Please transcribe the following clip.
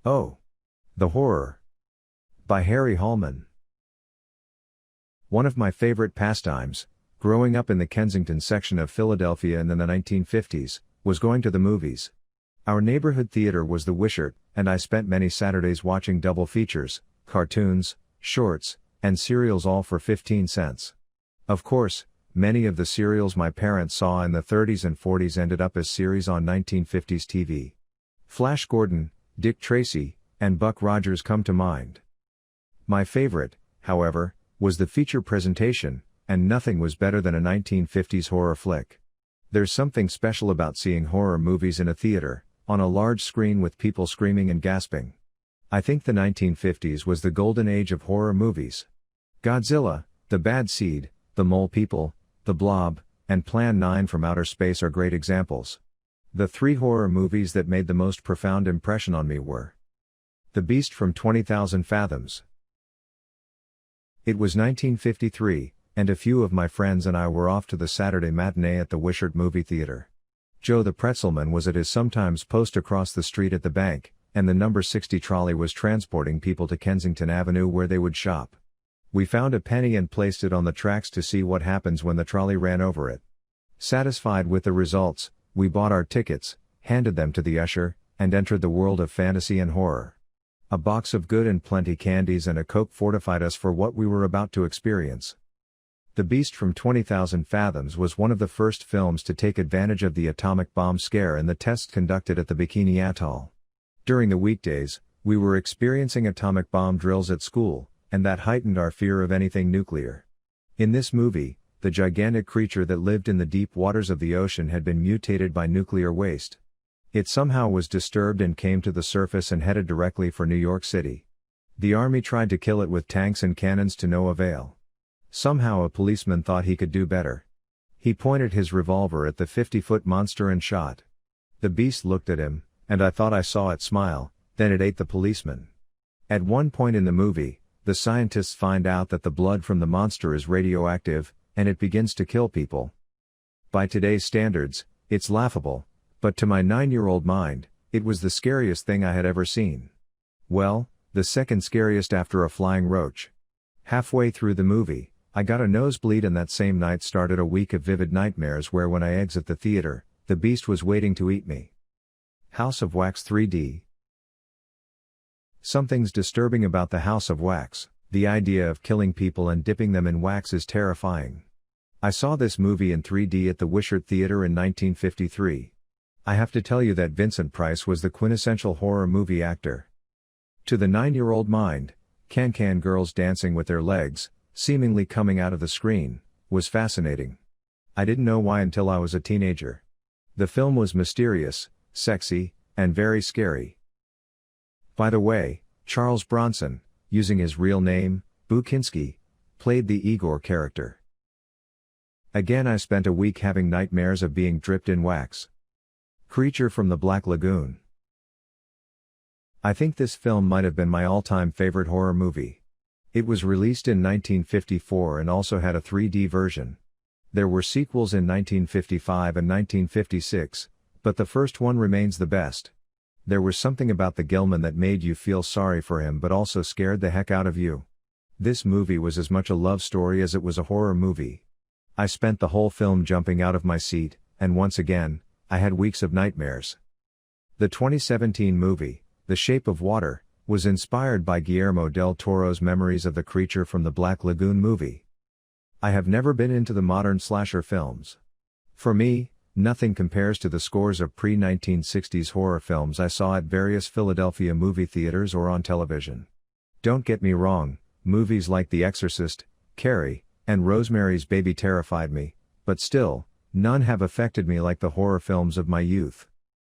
Oh. The Horror. By Harry Hallman. One of my favorite pastimes, growing up in the Kensington section of Philadelphia in the 1950s, was going to the movies. Our neighborhood theater was the Wishart, and I spent many Saturdays watching double features, cartoons, shorts, and serials all for 15 cents. Of course, many of the serials my parents saw in the 30s and 40s ended up as series on 1950s TV. Flash Gordon, Dick Tracy, and Buck Rogers come to mind. My favorite, however, was the feature presentation, and nothing was better than a 1950s horror flick. There's something special about seeing horror movies in a theater, on a large screen with people screaming and gasping. I think the 1950s was the golden age of horror movies. Godzilla, The Bad Seed, The Mole People, The Blob, and Plan 9 from Outer Space are great examples. The three horror movies that made the most profound impression on me were The Beast from 20,000 Fathoms. It was 1953, and a few of my friends and I were off to the Saturday matinee at the Wishart movie theater. Joe the Pretzelman was at his sometimes post across the street at the bank, and the number 60 trolley was transporting people to Kensington Avenue where they would shop. We found a penny and placed it on the tracks to see what happens when the trolley ran over it. Satisfied with the results, we bought our tickets, handed them to the usher, and entered the world of fantasy and horror. A box of good and plenty candies and a Coke fortified us for what we were about to experience. The Beast from 20,000 Fathoms was one of the first films to take advantage of the atomic bomb scare in the tests conducted at the Bikini Atoll. During the weekdays, we were experiencing atomic bomb drills at school, and that heightened our fear of anything nuclear. In this movie, the gigantic creature that lived in the deep waters of the ocean had been mutated by nuclear waste. It somehow was disturbed and came to the surface and headed directly for New York City. The army tried to kill it with tanks and cannons to no avail. Somehow a policeman thought he could do better. He pointed his revolver at the 50-foot monster and shot. The beast looked at him, and I thought I saw it smile, then it ate the policeman. At one point in the movie, the scientists find out that the blood from the monster is radioactive, and it begins to kill people. By today's standards, it's laughable, but to my 9-year-old mind, it was the scariest thing I had ever seen. Well, the second scariest after a flying roach. Halfway through the movie, I got a nosebleed, and that same night started a week of vivid nightmares where when I exit the theater, the beast was waiting to eat me. House of Wax 3D. Something's disturbing about the House of Wax. The idea of killing people and dipping them in wax is terrifying. I saw this movie in 3D at the Wishart Theater in 1953. I have to tell you that Vincent Price was the quintessential horror movie actor. To the 9-year-old mind, can-can girls dancing with their legs, seemingly coming out of the screen, was fascinating. I didn't know why until I was a teenager. The film was mysterious, sexy, and very scary. By the way, Charles Bronson, using his real name, Bukinski, played the Igor character. Again, I spent a week having nightmares of being dripped in wax. Creature from the Black Lagoon. I think this film might have been my all-time favorite horror movie. It was released in 1954 and also had a 3D version. There were sequels in 1955 and 1956, but the first one remains the best. There was something about the Gilman that made you feel sorry for him but also scared the heck out of you. This movie was as much a love story as it was a horror movie. I spent the whole film jumping out of my seat, and once again, I had weeks of nightmares. The 2017 movie, The Shape of Water, was inspired by Guillermo del Toro's memories of the creature from the Black Lagoon movie. I have never been into the modern slasher films. For me, nothing compares to the scores of pre-1960s horror films I saw at various Philadelphia movie theaters or on television. Don't get me wrong, movies like The Exorcist, Carrie, and Rosemary's Baby terrified me, but still, none have affected me like the horror films of my youth.